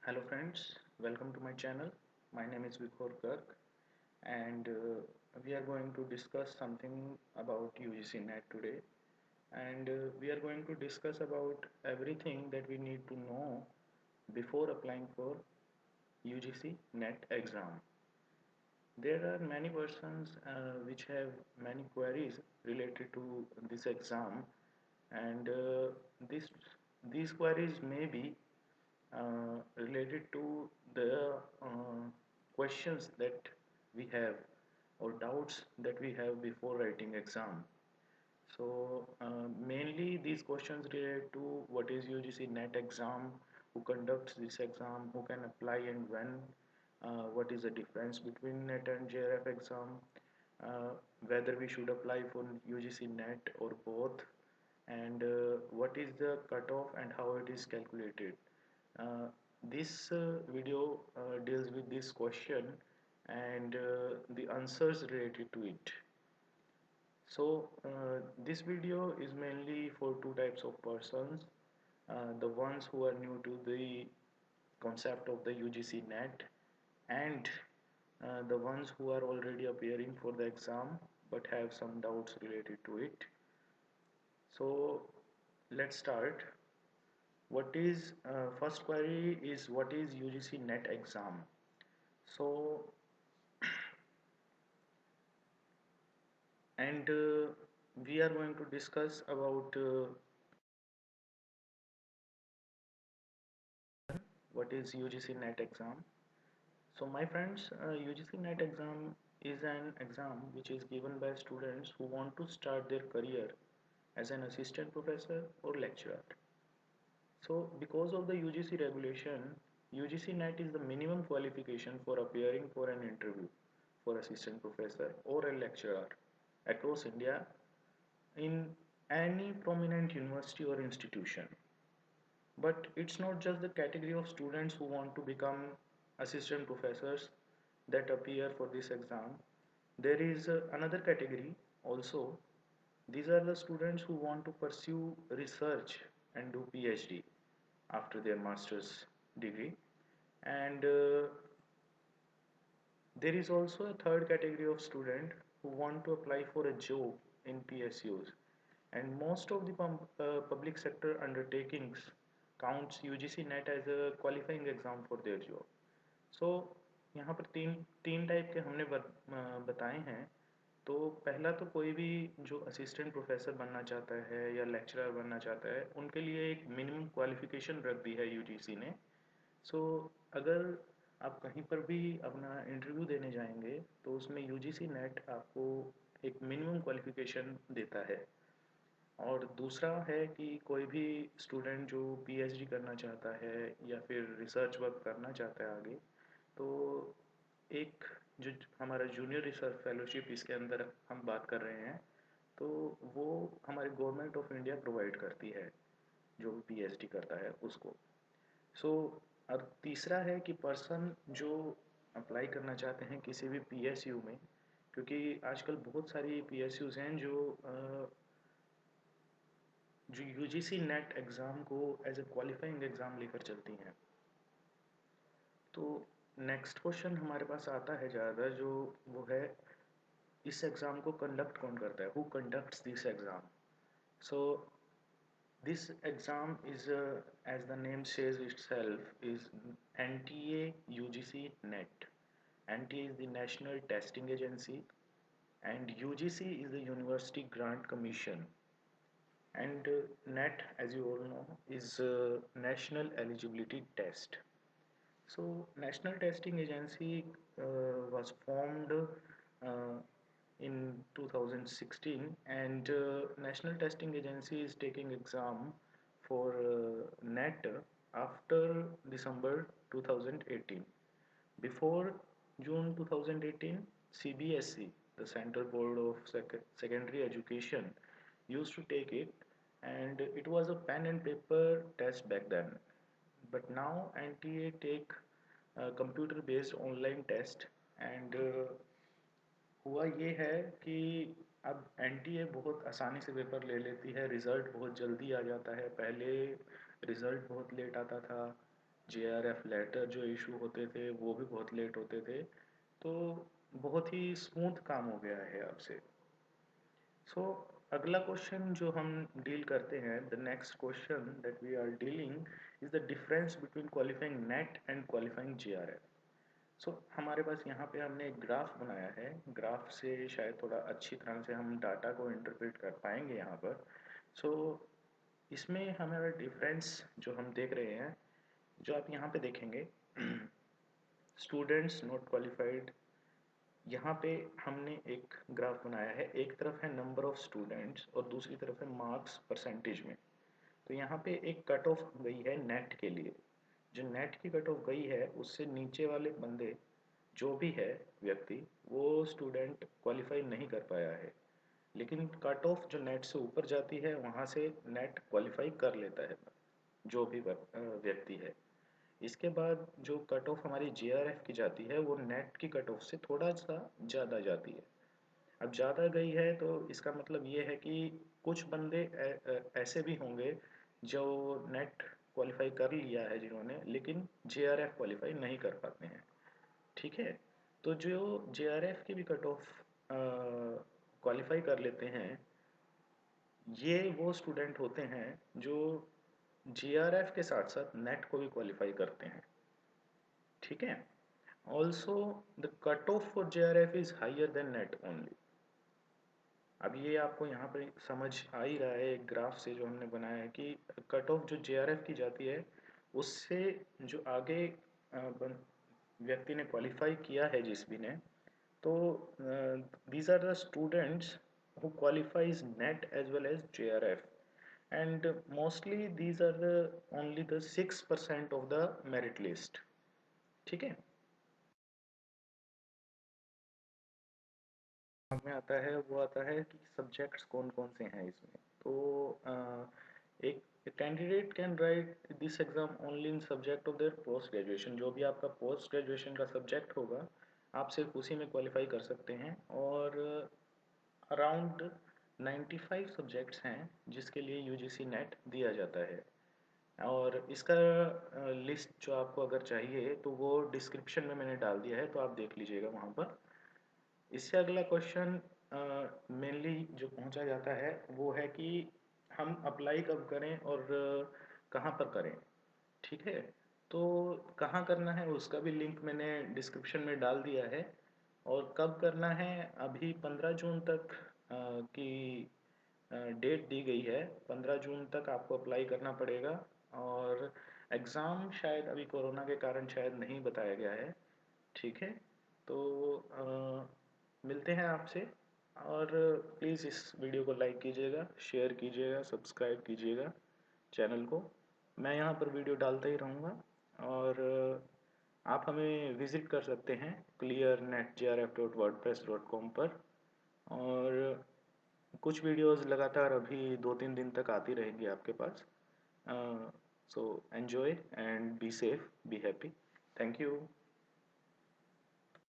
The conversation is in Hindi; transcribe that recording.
Hello friends, welcome to my channel. My name is Vikhor Garg and we are going to discuss something about UGC NET today, and we are going to discuss about everything that we need to know before applying for UGC NET exam. There are many persons which have many queries related to this exam, and this these queries may be related to the questions that we have or doubts that we have before writing exam. So mainly these questions relate to what is UGC NET exam, who conducts this exam, who can apply and when, what is the difference between NET and JRF exam, uh, whether we should apply for UGC NET or both, and what is the cutoff and how it is calculated. This video deals with this question and the answers related to it. So this video is mainly for two types of persons. The ones who are new to the concept of the UGC NET, and the ones who are already appearing for the exam but have some doubts related to it. So let's start. What is first query is what is UGC NET exam? So and we are going to discuss about what is UGC NET exam. So my friends, UGC NET exam is an exam which is given by students who want to start their career as an assistant professor or lecturer. So because of the UGC regulation, UGC NET is the minimum qualification for appearing for an interview for assistant professor or a lecturer across India in any prominent university or institution. But it's not just the category of students who want to become assistant professors that appear for this exam. There is another category also. These are the students who want to pursue research and do PhD after their master's degree. And there is also a third category of student who want to apply for a job in PSUs, and most of the public sector undertakings counts UGC NET as a qualifying exam for their job. So यहाँ पर तीन तीन टाइप के हमने बताए हैं. तो पहला तो कोई भी जो असिस्टेंट प्रोफेसर बनना चाहता है या लेक्चरर बनना चाहता है उनके लिए एक मिनिमम क्वालिफिकेशन रख दी है यूजीसी ने. सो अगर आप कहीं पर भी अपना इंटरव्यू देने जाएंगे तो उसमें यूजीसी नेट आपको एक मिनिमम क्वालिफिकेशन देता है. और दूसरा है कि कोई भी स्टूडेंट जो पीएचडी करना चाहता है या फिर रिसर्च वर्क करना चाहता है आगे, तो एक जो हमारा जूनियर रिसर्च फेलोशिप इसके अंदर हम बात कर रहे हैं, तो वो हमारी गवर्नमेंट ऑफ इंडिया प्रोवाइड करती है जो भी पीएचडी करता है उसको. सो अब तीसरा है कि पर्सन जो अप्लाई करना चाहते हैं किसी भी पीएसयू में, क्योंकि आजकल बहुत सारी पीएसयूज हैं जो यूजीसी नेट एग्ज़ाम को एज ए क्वालिफाइंग एग्ज़ाम लेकर चलती हैं. तो नेक्स्ट क्वेश्चन हमारे पास आता है ज़्यादा, जो वो है इस एग्ज़ाम को कंडक्ट कौन करता है, who conducts this exam. So this exam is, as the name says itself, is NTA UGC NET. NTA is the National Testing Agency, and UGC is the University Grant Commission. And NET, as you all know, is National Eligibility Test. So, National Testing Agency was formed in 2016, and National Testing Agency is taking exam for NET after December 2018. Before June 2018, CBSE, the Central Board of Secondary Education, used to take it, and it was a pen and paper test back then. But now NTA take computer based online test, and हुआ ये है कि अब एनटीए बहुत आसानी से पेपर ले लेती है, रिज़ल्ट बहुत जल्दी आ जाता है. पहले रिज़ल्ट बहुत लेट आता था, JRF लेटर जो इशू होते थे वो भी बहुत लेट होते थे। तो बहुत ही स्मूथ काम हो गया है अब से। सो अगला क्वेश्चन जो हम डील करते हैं, the next question that we are dealing is the difference between qualifying NET and qualifying JRF। So हमारे पास यहाँ पे हमने एक ग्राफ बनाया है। ग्राफ से शायद थोड़ा अच्छी तरह से हम डाटा को इंटरप्रेट कर पाएंगे यहाँ पर। सो इसमें हमारा डिफरेंस जो हम देख रहे हैं, जो आप यहाँ पे देखेंगे, स्टूडेंट्स नॉट क्वालिफाइड, यहाँ पे हमने एक ग्राफ बनाया है। एक तरफ है नंबर ऑफ स्टूडेंट्स और दूसरी तरफ है मार्क्स परसेंटेज में। तो यहाँ पे एक कट ऑफ गई है नेट के लिए। जो नेट की कट ऑफ गई है उससे नीचे वाले बंदे जो भी है व्यक्ति, वो स्टूडेंट क्वालिफाई नहीं कर पाया है। लेकिन कट ऑफ जो नेट से ऊपर जाती है वहाँ से नेट क्वालिफाई कर लेता है जो भी व्यक्ति है। इसके बाद जो कट ऑफ हमारी JRF की जाती है वो नेट की कट ऑफ से थोड़ा सा ज़्यादा जाती है। अब ज़्यादा गई है तो इसका मतलब ये है कि कुछ बंदे ऐसे भी होंगे जो नेट क्वालिफाई कर लिया है जिन्होंने, लेकिन JRF क्वालिफाई नहीं कर पाते हैं। ठीक है। तो जो JRF की भी कट ऑफ क्वालिफाई कर लेते हैं, ये वो स्टूडेंट होते हैं जो JRF के साथ साथ नेट को भी क्वालिफाई करते हैं। ठीक है। Also the cut off for JRF is higher than NET only. अब ये आपको यहाँ पर समझ आ ही रहा है एक ग्राफ से जो हमने बनाया है कि कट ऑफ जो JRF की जाती है उससे जो आगे व्यक्ति ने क्वालिफाई किया है जिस भी ने, तो these are the students who qualifies net as well as JRF, and mostly these are the only the 6% of the merit list। ठीक है। हमें आता है वो आता है कि सब्जेक्ट्स कौन कौन से हैं इसमें। तो एक candidate can write this exam only in subject of their post graduation. जो भी आपका पोस्ट ग्रेजुएशन का सब्जेक्ट होगा आप सिर्फ उसी में क्वालिफाई कर सकते हैं। और अराउंड 95 सब्जेक्ट्स हैं जिसके लिए UGC नेट दिया जाता है। और इसका लिस्ट जो आपको अगर चाहिए तो वो डिस्क्रिप्शन में मैंने डाल दिया है, तो आप देख लीजिएगा वहाँ पर। इससे अगला क्वेश्चन मेनली जो पहुँचा जाता है वो है कि हम अप्लाई कब करें और कहाँ पर करें। ठीक है। तो कहाँ करना है उसका भी लिंक मैंने डिस्क्रिप्शन में डाल दिया है। और कब करना है, अभी 15 जून तक की डेट दी गई है। 15 जून तक आपको अप्लाई करना पड़ेगा। और एग्ज़ाम शायद अभी कोरोना के कारण शायद नहीं बताया गया है। ठीक है। तो मिलते हैं आपसे। और प्लीज़ इस वीडियो को लाइक कीजिएगा, शेयर कीजिएगा, सब्सक्राइब कीजिएगा चैनल को। मैं यहाँ पर वीडियो डालता ही रहूँगा। और आप हमें विज़िट कर सकते हैं clearnetjrf.wordpress.com पर। और कुछ वीडियोस लगातार अभी 2-3 दिन तक आती रहेंगी आपके पास। So enjoy and be safe, be happy. Thank you.